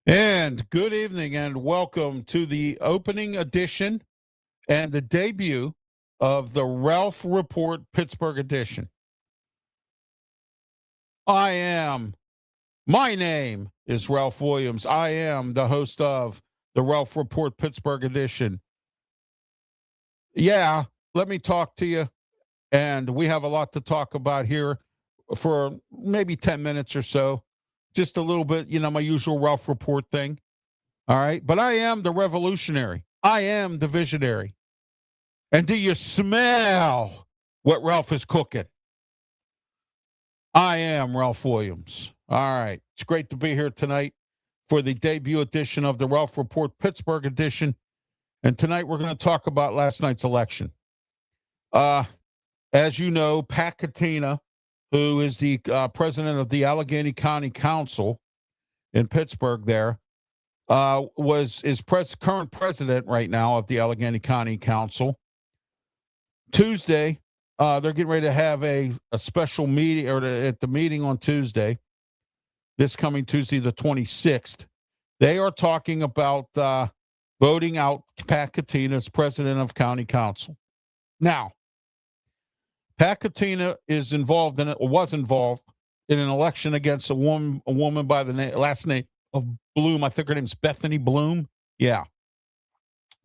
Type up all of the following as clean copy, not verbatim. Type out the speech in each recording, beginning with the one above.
And good evening and welcome to the opening edition and the debut of the Ralph Report Pittsburgh edition. My name is Ralph Williams. I am the host of the Ralph Report Pittsburgh edition. Yeah, let me talk to you. And we have a lot to talk about here for maybe 10 minutes or so. Just a little bit, my usual Ralph Report thing. All right. But I am the revolutionary. I am the visionary. And do you smell what Ralph is cooking? I am Ralph Williams. All right. It's great to be here tonight for the debut edition of the Ralph Report Pittsburgh edition. And tonight we're going to talk about last night's election. As you know, Pat Katina, who is the president of the Allegheny County Council in Pittsburgh there, is current president right now of the Allegheny County Council. Tuesday, they're getting ready to have a special meeting, at the meeting on Tuesday, this coming Tuesday, the 26th. They are talking about voting out Pat Katina as president of county council. Now, Pat Katina was involved in an election against a woman by the last name of Bloom. I think her name's Bethany Bloom. Yeah.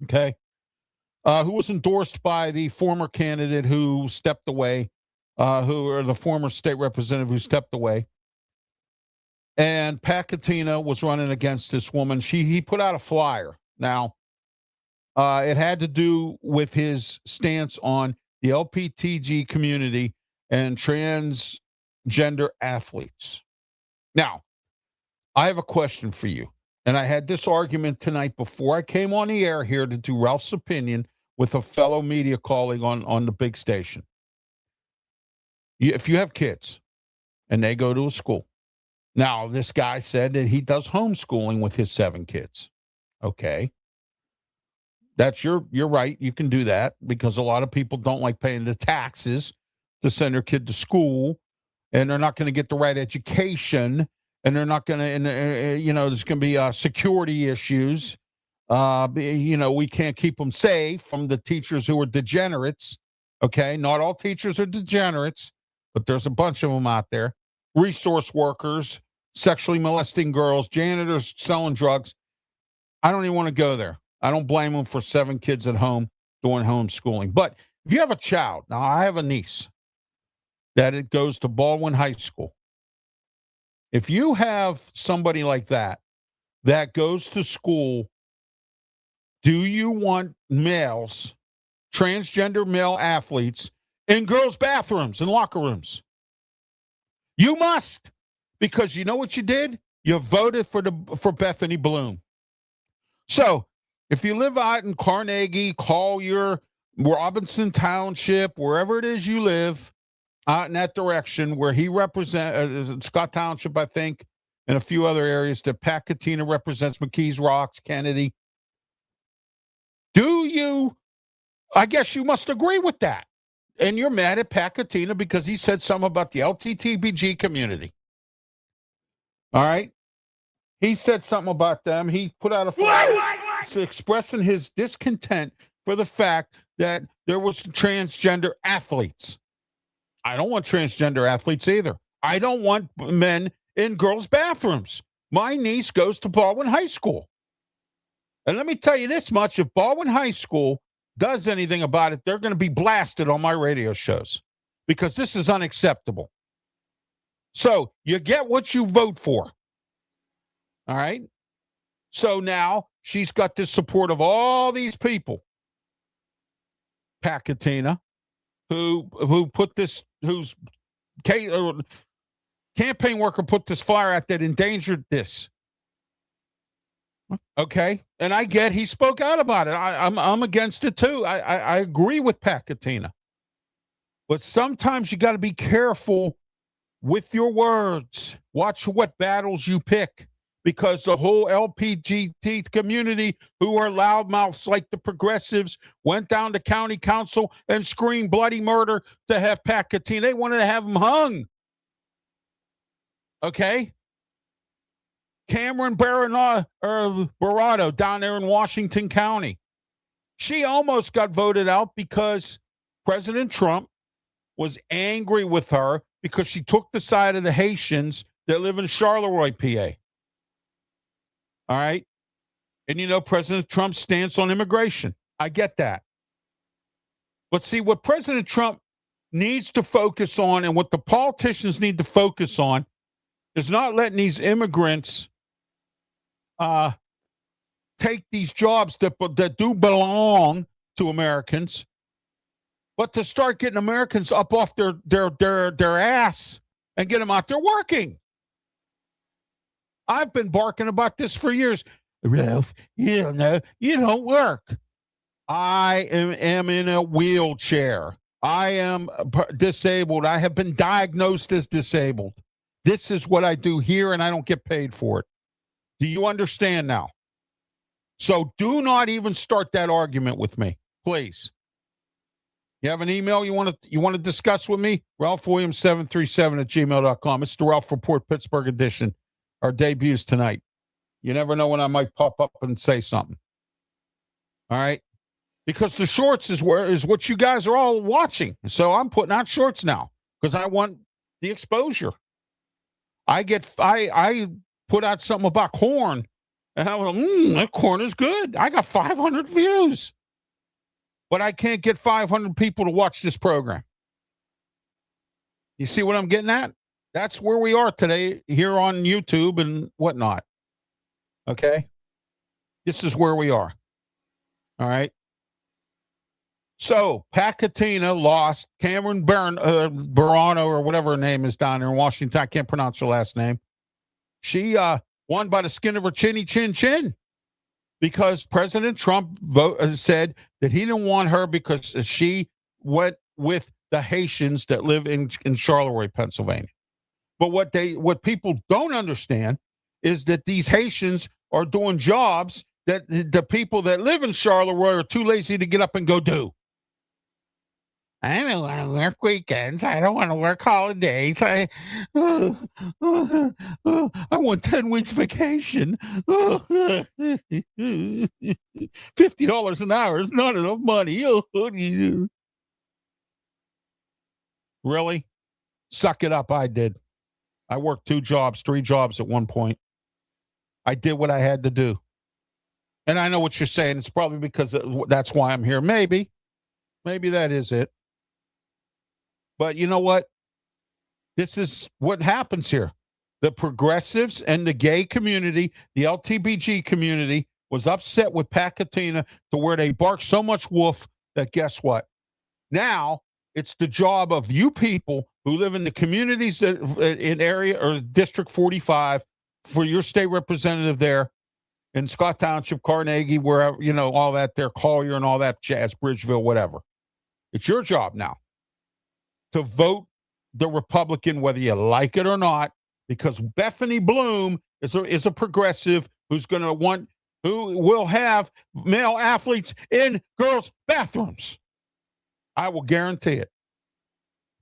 Okay. Who was endorsed by the former candidate who stepped away, the former state representative who stepped away. And Pat Katina was running against this woman. He put out a flyer. Now, it had to do with his stance on the LPTG community and transgender athletes. Now, I have a question for you. And I had this argument tonight before I came on the air here to do Ralph's opinion with a fellow media colleague on the big station. If you have kids and they go to a school. Now, this guy said that he does homeschooling with his 7 kids. Okay. That's you're right. You can do that because a lot of people don't like paying the taxes to send their kid to school, and they're not going to get the right education, and they're not going to, there's going to be security issues. We can't keep them safe from the teachers who are degenerates. Okay. Not all teachers are degenerates, but there's a bunch of them out there. Resource workers, sexually molesting girls, janitors selling drugs. I don't even want to go there. I don't blame them for 7 kids at home doing homeschooling. But if you have a child, now I have a niece that it goes to Baldwin High School. If you have somebody like that goes to school, do you want males, transgender male athletes, in girls' bathrooms and locker rooms? You must, because you know what you did? You voted for Bethany Bloom. So, if you live out in Carnegie, Collier, Robinson Township, wherever it is you live, out in that direction where he represents, Scott Township, I think, and a few other areas that Pat Katina represents, McKees Rocks, Kennedy. I guess you must agree with that. And you're mad at Pat Katina because he said something about the LTTBG community. All right? He said something about them. He put out a flyer expressing his discontent for the fact that there was transgender athletes. I don't want transgender athletes either. I don't want men in girls' bathrooms. My niece goes to Baldwin High School. And let me tell you this much, if Baldwin High School does anything about it, they're going to be blasted on my radio shows because this is unacceptable. So you get what you vote for. All right? So now she's got the support of all these people. Pat Katina, who put this, whose campaign worker put this flyer out that endangered this. Okay. And I get he spoke out about it. I'm against it too. I agree with Pat Katina. But sometimes you got to be careful with your words. Watch what battles you pick because the whole LPGT community, who are loudmouths like the progressives, went down to county council and screamed bloody murder to have Pat Katina. They wanted to have him hung. Okay? Cameron Barado down there in Washington County. She almost got voted out because President Trump was angry with her because she took the side of the Haitians that live in Charleroi, PA. All right? And you know President Trump's stance on immigration. I get that. But see, what President Trump needs to focus on and what the politicians need to focus on is not letting these immigrants take these jobs that do belong to Americans, but to start getting Americans up off their ass and get them out there working. I've been barking about this for years. Ralph, you don't know. You don't work. I am in a wheelchair. I am disabled. I have been diagnosed as disabled. This is what I do here, and I don't get paid for it. Do you understand now? So do not even start that argument with me, please. You have an email you want to discuss with me? RalphWilliams737@gmail.com. It's the Ralph Report Pittsburgh edition. Our debuts tonight. You never know when I might pop up and say something. All right? Because the shorts is what you guys are all watching. So I'm putting out shorts now because I want the exposure. I put out something about corn, and I went, that corn is good. I got 500 views. But I can't get 500 people to watch this program. You see what I'm getting at? That's where we are today here on YouTube and whatnot. Okay? This is where we are. All right? So, Pat Katina lost. Cameron Barano, or whatever her name is down there in Washington. I can't pronounce her last name. She won by the skin of her chinny chin chin because President Trump said that he didn't want her because she went with the Haitians that live in Charleroi, Pennsylvania. But what people don't understand is that these Haitians are doing jobs that the people that live in Charleroi are too lazy to get up and go do. I don't want to work weekends. I don't want to work holidays. I want 10 weeks vacation. $50 an hour is not enough money. Really? Suck it up. I did. I worked 3 jobs at one point. I did what I had to do. And I know what you're saying. It's probably because that's why I'm here. Maybe that is it. But you know what? This is what happens here. The progressives and the gay community, the LTBG community, was upset with Pat Katina to where they bark so much wolf that guess what? Now it's the job of you people who live in the communities that in area or District 45 for your state representative there in Scott Township, Carnegie, wherever, all that there, Collier and all that jazz, Bridgeville, whatever. It's your job now to vote the Republican, whether you like it or not, because Bethany Bloom is a progressive who will have male athletes in girls' bathrooms. I will guarantee it.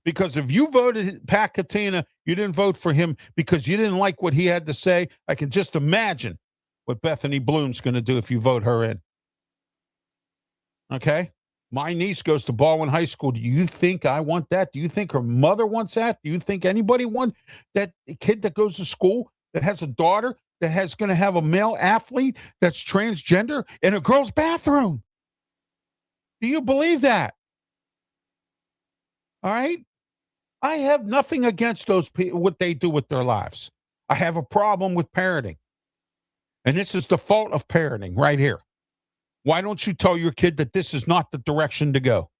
Because if you voted Pat Katina, you didn't vote for him because you didn't like what he had to say. I can just imagine what Bethany Bloom's going to do if you vote her in. Okay? My niece goes to Baldwin High School. Do you think I want that? Do you think her mother wants that? Do you think anybody wants that kid that goes to school that has a daughter that going to have a male athlete that's transgender in a girl's bathroom? Do you believe that? All right? I have nothing against those people, what they do with their lives. I have a problem with parenting. And this is the fault of parenting right here. Why don't you tell your kid that this is not the direction to go?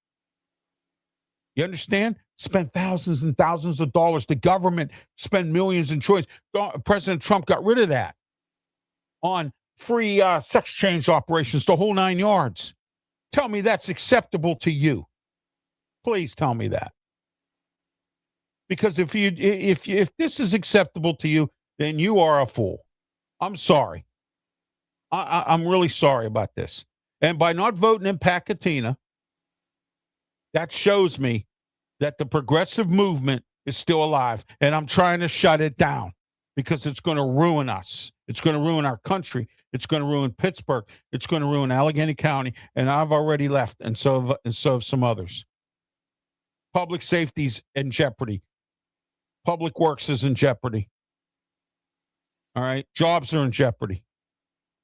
You understand? Spend thousands and thousands of dollars. The government spend millions in choice. President Trump got rid of that on free sex change operations, the whole 9 yards. Tell me that's acceptable to you. Please tell me that. Because if this is acceptable to you, then you are a fool. I'm sorry. I'm really sorry about this. And by not voting in Pacatina, that shows me that the progressive movement is still alive. And I'm trying to shut it down because it's going to ruin us. It's going to ruin our country. It's going to ruin Pittsburgh. It's going to ruin Allegheny County. And I've already left, and so have some others. Public safety's in jeopardy. Public works is in jeopardy. All right. Jobs are in jeopardy.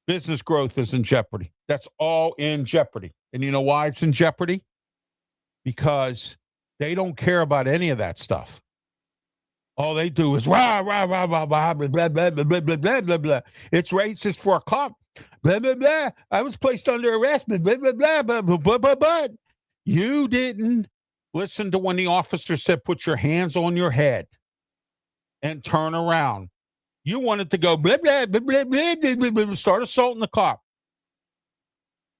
Business growth is in jeopardy. That's all in jeopardy. And you know why it's in jeopardy? Because they don't care about any of that stuff. All they do is rah, rah, rah, rah, rah, blah, blah, blah, blah, blah, blah, blah, blah. It's racist for a cop. Blah, blah, blah. I was placed under arrest. Blah, blah, blah, blah, blah, blah, blah, blah. You didn't listen to when the officer said, put your hands on your head and turn around. You wanted to go blah, blah, blah, blah, blah, blah, blah, blah, start assaulting the cop.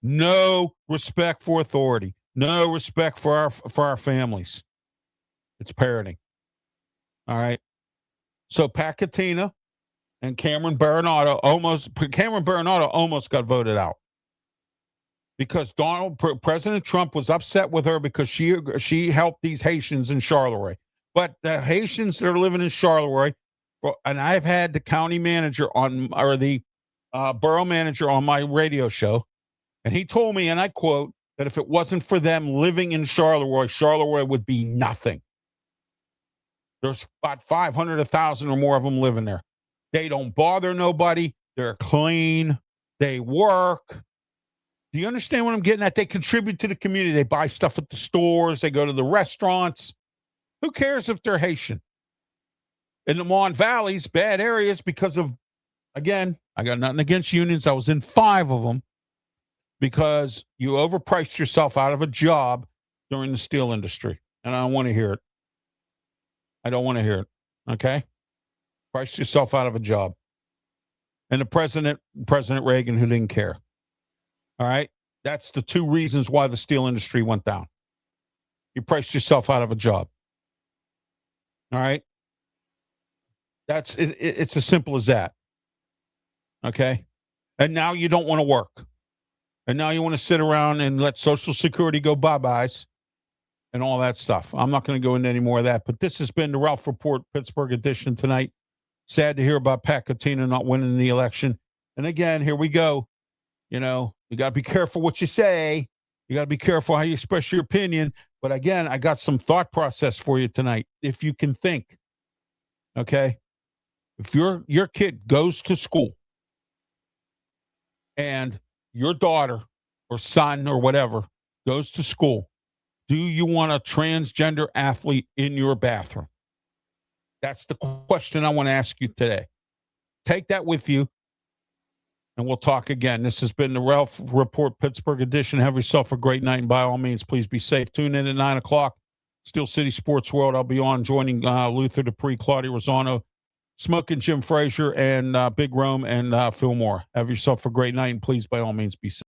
No respect for authority. No respect for our families. It's parenting. All right. So Pacatina and Cameron Baronato almost got voted out because President Trump was upset with her because she helped these Haitians in Charleroi. But the Haitians that are living in Charleroi, and I've had the county manager the borough manager on my radio show, and he told me, and I quote, that if it wasn't for them living in Charleroi, Charleroi would be nothing. There's about 500, 1,000 or more of them living there. They don't bother nobody. They're clean. They work. Do you understand what I'm getting at? They contribute to the community. They buy stuff at the stores. They go to the restaurants. Who cares if they're Haitian? In the Mon Valley's bad areas because of, again, I got nothing against unions. I was in 5 of them because you overpriced yourself out of a job during the steel industry. And I don't want to hear it. I don't want to hear it. Okay? Priced yourself out of a job. And the President Reagan, who didn't care. All right? That's the 2 reasons why the steel industry went down. You priced yourself out of a job. All right? It's as simple as that. Okay? And now you don't want to work. And now you want to sit around and let Social Security go bye-byes and all that stuff. I'm not going to go into any more of that. But this has been the Ralph Report Pittsburgh edition tonight. Sad to hear about Pacatina not winning the election. And again, here we go. You know, you got to be careful what you say. You got to be careful how you express your opinion. But again, I got some thought process for you tonight. If you can think, okay? If your kid goes to school and your daughter or son or whatever goes to school, do you want a transgender athlete in your bathroom? That's the question I want to ask you today. Take that with you, and we'll talk again. This has been the Ralph Report Pittsburgh edition. Have yourself a great night, and by all means, please be safe. Tune in at 9 o'clock, Steel City Sports World. I'll be on joining Luther Dupree, Claudia Rosano, Smoking Jim Frazier, and Big Rome and Phil Moore. Have yourself a great night, and please, by all means, be safe.